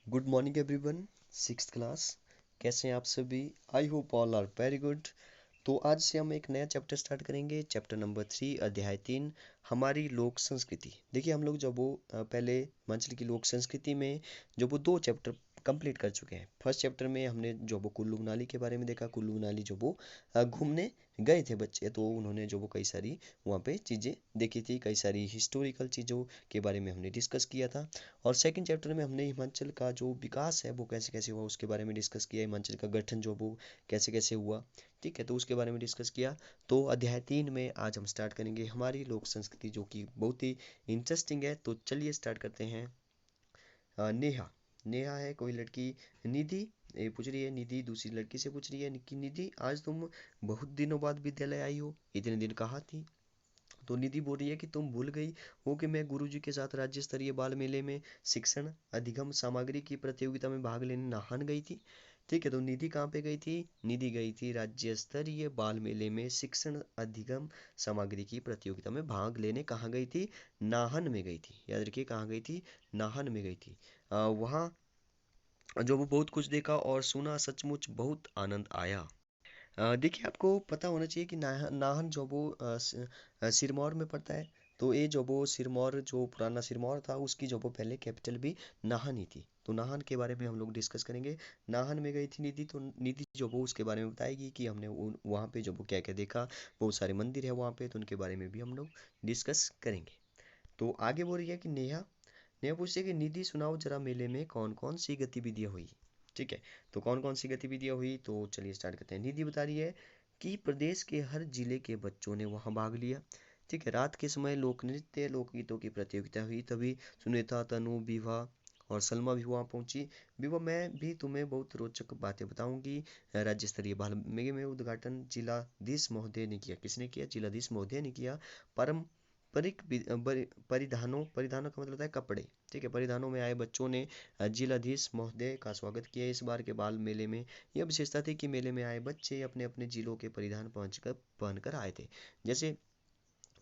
Good morning everyone. Sixth class, कैसे हैं आप सभी? I hope all are very good. तो आज से हम एक नया चैप्टर स्टार्ट करेंगे, चैप्टर नंबर 3, अध्याय 3, हमारी लोक संस्कृति। देखिए, हम लोग जब वो पहले हिमाचल की लोक संस्कृति में जो वो 2 चैप्टर कंप्लीट कर चुके हैं। फर्स्ट चैप्टर में हमने जो वो कुल्लू मनाली के बारे में देखा। कुल्लू मनाली जो वो घूमने गए थे बच्चे, तो उन्होंने जो वो कई सारी वहाँ पे चीज़ें देखी थी, कई सारी हिस्टोरिकल चीज़ों के बारे में हमने डिस्कस किया था। और सेकंड चैप्टर में हमने हिमाचल का जो विकास है वो कैसे कैसे हुआ उसके बारे में डिस्कस किया। हिमाचल का गठन जो वो कैसे कैसे हुआ, ठीक है, तो उसके बारे में डिस्कस किया। तो अध्याय 3 में आज हम स्टार्ट करेंगे हमारी लोक संस्कृति, जो कि बहुत ही इंटरेस्टिंग है। तो चलिए स्टार्ट करते हैं। नेहा, नेहा है कोई लड़की। निधि ये पूछ रही है, निधि दूसरी लड़की से पूछ रही है कि निधि, आज तुम बहुत दिनों बाद विद्यालय आई हो, इतने दिन कहाँ थी? तो निधि बोल रही है कि तुम भूल गई हो कि मैं गुरुजी के साथ राज्य स्तरीय बाल मेले में शिक्षण अधिगम सामग्री की प्रतियोगिता में भाग लेने नाहन गई थी। ठीक है, तो निधि कहाँ पे गई थी? निधि गई थी राज्य स्तरीय बाल मेले में शिक्षण अधिगम सामग्री की प्रतियोगिता में भाग लेने। कहाँ गई थी? नाहन में गई थी। याद रखिए, कहाँ गई थी? नाहन में गई थी। वहाँ जो वो बहुत कुछ देखा और सुना, सचमुच बहुत आनंद आया। देखिए, आपको पता होना चाहिए कि नाहन जो वो सिरमौर में पड़ता है। तो ये जो वो सिरमौर, जो पुराना सिरमौर था, उसकी जो वो पहले कैपिटल भी नाहन ही थी। तो नाहन के बारे में हम लोग डिस्कस करेंगे। नाहन में गई थी निधि, तो निधि जो वो उसके बारे में बताएगी कि हमने वहाँ पे जो वो क्या क्या देखा। बहुत सारे मंदिर है वहाँ पे, तो उनके बारे में भी हम लोग डिस्कस करेंगे। तो आगे बोल रही है कि नेहा, नेहा पूछती है कि निधि सुनाओ जरा, मेले में कौन कौन सी गतिविधियाँ हुई? ठीक है, तो कौन कौन सी गतिविधियाँ हुई, तो चलिए स्टार्ट करते हैं। निधि बता रही है कि प्रदेश के हर जिले के बच्चों ने वहाँ भाग लिया। ठीक है, रात के समय लोक नृत्य लोकगीतों की प्रतियोगिता हुई। तभी सुनीता, तनु, विभा और सलमा भी वहाँ पहुंची। विभा, मैं भी तुम्हें बहुत रोचक बातें बताऊंगी। राज्य स्तरीय बाल मेले में उद्घाटन जिलाधीश महोदय ने किया। किसने किया? जिलाधीश महोदय ने किया। पारंपरिक परिधानों, परिधानों का मतलब होता है कपड़े। ठीक है, परिधानों में आए बच्चों ने जिलाधीश महोदय का स्वागत किया। इस बार के बाल मेले में यह विशेषता थी कि मेले में आए बच्चे अपने अपने जिलों के परिधान पहनकर आए थे। जैसे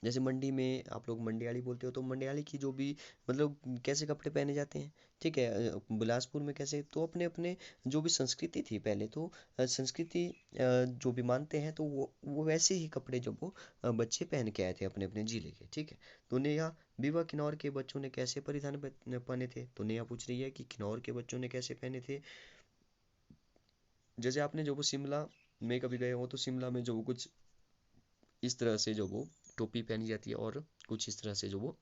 जैसे मंडी में आप लोग मंडियाली बोलते हो, तो मंडियाली की जो भी मतलब कैसे कपड़े पहने जाते हैं। ठीक है, बिलासपुर में कैसे, तो अपने अपने जो भी संस्कृति थी पहले, तो संस्कृति जो भी मानते हैं, तो वो वैसे ही कपड़े जो वो बच्चे पहन के आए थे अपने अपने जिले के। ठीक है, तो नेहा, विवा किन्नौर के बच्चों ने कैसे परिधान पहने थे? तो नेहा पूछ रही है कि किन्नौर के बच्चों ने कैसे पहने थे। जैसे आपने जो वो शिमला में कभी गए हो, तो शिमला में जो वो कुछ इस तरह से जो वो टोपी पहनी जाती है, और कुछ इस तरह से जो वो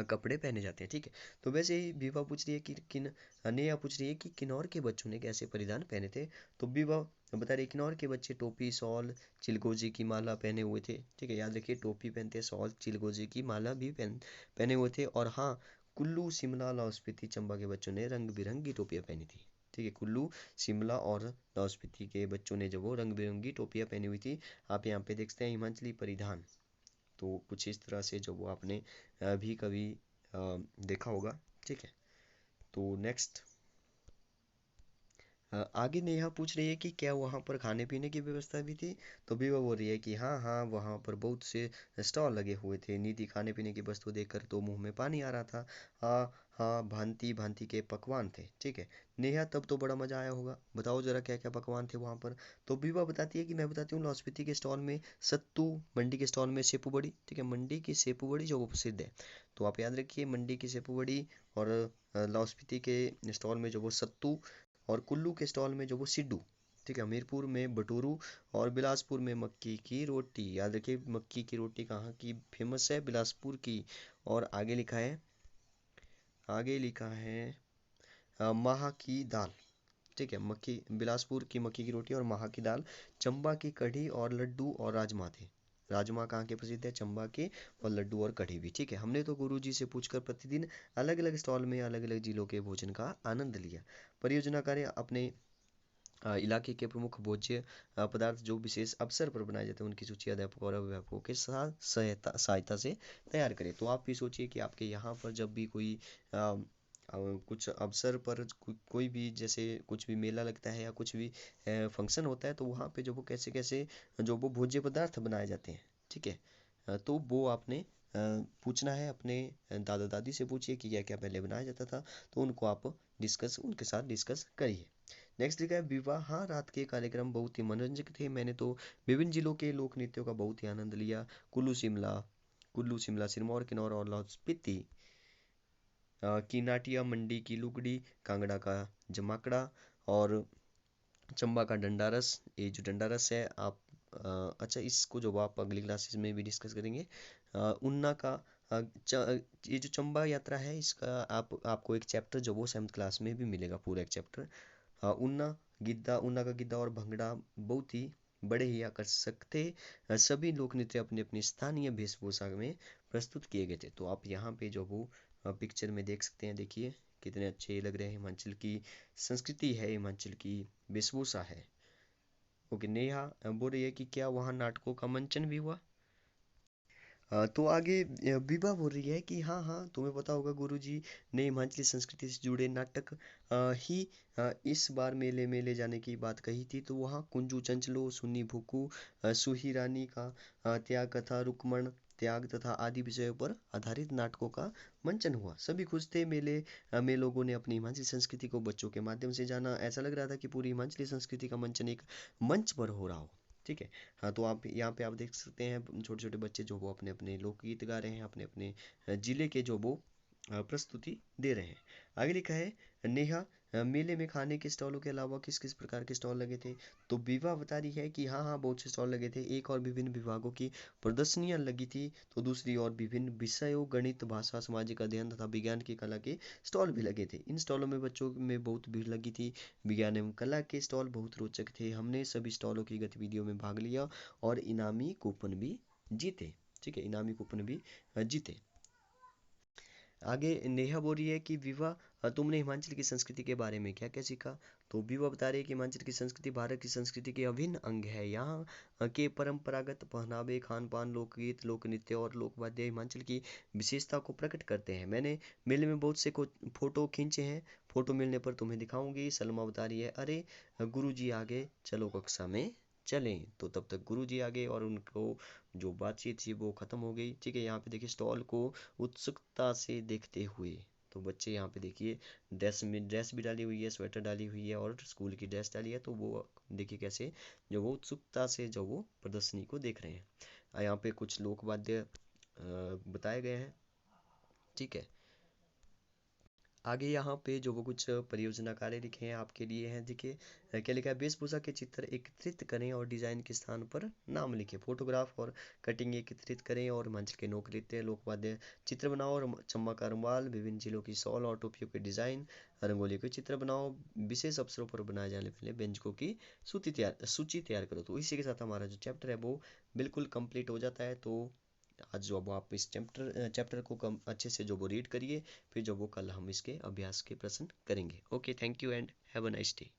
कपड़े पहने जाते हैं। ठीक है, तो वैसे ही विभा पूछ रही है कि नेहा पूछ रही है कि किन्नौर के बच्चों ने कैसे परिधान पहने थे। तो विभा बता रही है किन्नौर के बच्चे टोपी, शॉल, चिलगोजी की माला पहने हुए थे। ठीक है, याद रखिए, टोपी पहनते, शॉल, चिलगोजी की माला भी पहने हुए थे। और हाँ, कुल्लू, शिमला, लाहौल स्पीति, चंबा के बच्चों ने रंग बिरंगी टोपियाँ पहनी थी। ठीक है, कुल्लू, शिमला और लाहौल स्पीति के बच्चों ने जो वो रंग बिरंगी टोपियाँ पहनी हुई थी। आप यहाँ पे देखते हैं हिमाचली परिधान, तो कुछ इस तरह से जो वो आपने भी कभी देखा होगा। ठीक है, तो नेक्स्ट आगे नेहा पूछ रही है कि क्या वहाँ पर खाने पीने की व्यवस्था भी थी? तो भी वो बोल रही है कि हाँ हाँ, वहाँ पर बहुत से स्टॉल लगे हुए थे। निधि, खाने पीने की वस्तु देखकर तो मुंह में पानी आ रहा था। हाँ हाँ, भांति भांति के पकवान थे। ठीक है, नेहा, तब तो बड़ा मजा आया होगा, बताओ जरा क्या क्या पकवान थे वहाँ पर? तो विवा बताती है कि मैं बताती हूँ, लाहौल स्पीति के स्टॉल में सत्तू, मंडी के स्टॉल में सेपू बड़ी। ठीक है, मंडी की सेपू बड़ी जो वो प्रसिद्ध है, तो आप याद रखिए, मंडी की सेपू बड़ी। और लाहौल स्पीति के स्टॉल में जो वो सत्तू, और कुल्लू के स्टॉल में जो वो सिड्डू। ठीक है, हमीरपुर में भटूरू, और बिलासपुर में मक्की की रोटी। याद रखिए, मक्की की रोटी कहाँ की फेमस है? बिलासपुर की। और आगे लिखा है, आगे लिखा है माह की दाल। ठीक है, मक्की, बिलासपुर की मक्की की रोटी और माह की दाल। चंबा की कढ़ी और लड्डू और राजमा थे। राजमा कहाँ के प्रसिद्ध है? चंबा के। और लड्डू और कढ़ी भी। ठीक है, हमने तो गुरुजी से पूछकर प्रतिदिन अलग अलग स्टॉल में अलग अलग जिलों के भोजन का आनंद लिया। परियोजना कार्य अपने इलाके के प्रमुख भोज्य पदार्थ जो विशेष अवसर पर बनाए जाते हैं, उनकी सूची अध्यापकों और अभिभावकों के साथ सहायता सहायता से तैयार करें। तो आप भी सोचिए कि आपके यहाँ पर जब भी कोई कुछ अवसर पर कोई भी, जैसे कुछ भी मेला लगता है या कुछ भी फंक्शन होता है, तो वहाँ पे जो वो कैसे कैसे जो वो भोज्य पदार्थ बनाए जाते हैं। ठीक है, तो वो आपने पूछना है अपने दादा दादी से पूछिए कि क्या क्या पहले बनाया जाता था, तो उनको आप उनके साथ डिस्कस करिए। नेक्स्ट लिखा है विवाह। हाँ, रात के कार्यक्रम बहुत ही मनोरंजक थे। मैंने तो विभिन्न जिलों के लोक नृत्यों का बहुत ही आनंद लिया। कुल्लू शिमला सिरमौर किन्नौर और लाहौल स्पीति की नाटिया, मंडी की लुगड़ी, कांगड़ा का जमाकड़ा और चंबा का डंडा रस। ये जो डंडा रस है आप अच्छा, इसको जो आप अगली क्लासेस में भी डिस्कस करेंगे। उन्ना का ये जो चंबा यात्रा है इसका आपको एक चैप्टर जो वो 7th क्लास में भी मिलेगा, पूरा एक चैप्टर। उन्ना का गिद्दा और भंगड़ा बहुत ही बड़े ही आकर्षक थे। सभी लोक नृत्य अपनी अपनी स्थानीय वेशभूषा में प्रस्तुत किए गए थे। तो आप यहाँ पे जो वो पिक्चर में देख सकते हैं, देखिए कितने अच्छे लग रहे हैं। हिमाचल की संस्कृति है, हिमाचल की वेशभूषा है। ओके, नेहा बोल रही है कि क्या वहाँ नाटकों का मंचन भी हुआ। तो आगे विभा बोल रही है कि हाँ हाँ, तुम्हें पता होगा गुरुजी ने हिमाचली संस्कृति से जुड़े नाटक ही इस बार मेले में ले जाने की बात कही थी। तो वहाँ कुंजू चंचलो, सुन्नी भुकू, सुही रानी का त्याग कथा, रुक्मण त्याग तथा आदि विषयों पर आधारित नाटकों का मंचन हुआ। सभी खुश थे। मेले में लोगों ने अपनी हिमाचली संस्कृति को बच्चों के माध्यम से जाना। ऐसा लग रहा था कि पूरी हिमाचली संस्कृति का मंचन एक मंच पर हो रहा हो। ठीक है। हाँ, तो आप यहाँ पे आप देख सकते हैं छोटे छोटे बच्चे जो वो अपने अपने लोकगीत गा रहे हैं, अपने अपने जिले के जो वो प्रस्तुति दे रहे हैं। आगे लिखा है नेहा, मेले में खाने के स्टॉलों के अलावा किस किस प्रकार के स्टॉल लगे थे। तो विवाह बता रही है कि हाँ हाँ, बहुत से स्टॉल लगे थे। एक और विभिन्न विभागों की प्रदर्शनियां लगी थी। तो दूसरी और विभिन्न विषयों गणित, भाषा, सामाजिक अध्ययन तथा विज्ञान की कला के स्टॉल भी लगे थे। इन स्टॉलों में बच्चों में बहुत भीड़ लगी थी। विज्ञान एवं कला के स्टॉल बहुत रोचक थे। हमने सभी स्टॉलों की गतिविधियों में भाग लिया और इनामी कूपन भी जीते। ठीक है, इनामी कूपन भी जीते। आगे नेहा बोल रही है कि विवाह, तुमने हिमाचल की संस्कृति के बारे में क्या क्या सीखा। तो विवाह बता रही है कि हिमाचल की संस्कृति भारत की संस्कृति के अभिन्न अंग है। यहाँ के परंपरागत पहनावे, खान पान, लोकगीत, लोक नृत्य और लोक वाद्य हिमाचल की विशेषता को प्रकट करते हैं। मैंने मेले में बहुत से फोटो खींचे हैं। फोटो मिलने पर तुम्हें दिखाऊंगी। सलमा बता रही है अरे गुरुजी आगे चलो कक्षा में चलें। तो तब तक गुरुजी आ गए और उनको जो बातचीत थी वो खत्म हो गई। ठीक है, यहाँ पे देखिए स्टॉल को उत्सुकता से देखते हुए तो बच्चे यहाँ पे देखिए ड्रेस भी डाली हुई है, स्वेटर डाली हुई है और स्कूल की ड्रेस डाली है। तो वो देखिए कैसे जो वो उत्सुकता से जो वो प्रदर्शनी को देख रहे हैं। यहाँ पे कुछ लोक वाद्य बताए गए हैं। ठीक है, आगे यहाँ पे जो वो कुछ परियोजना कार्य लिखे हैं आपके लिए हैं। देखिए क्या लिखा है, वेशभूषा के चित्र एकत्रित करें और डिजाइन के स्थान पर नाम लिखें। फोटोग्राफ और कटिंग एकत्रित करें और मंच के लोक नृत्य, लोकवाद्य चित्र बनाओ और चम्मा का रुमाल, विभिन्न जिलों की शॉल और टोपियों के डिजाइन, रंगोली के चित्र बनाओ। विशेष अवसरों पर बनाए जाने वाले व्यंजकों की सूची तैयार करो। तो इसी के साथ हमारा जो चैप्टर है वो बिल्कुल कंप्लीट हो जाता है। तो आज जो अब आप इस चैप्टर को कम अच्छे से जो वो रीड करिए, फिर जो वो कल हम इसके अभ्यास के प्रश्न करेंगे। Okay, thank you and have a nice day.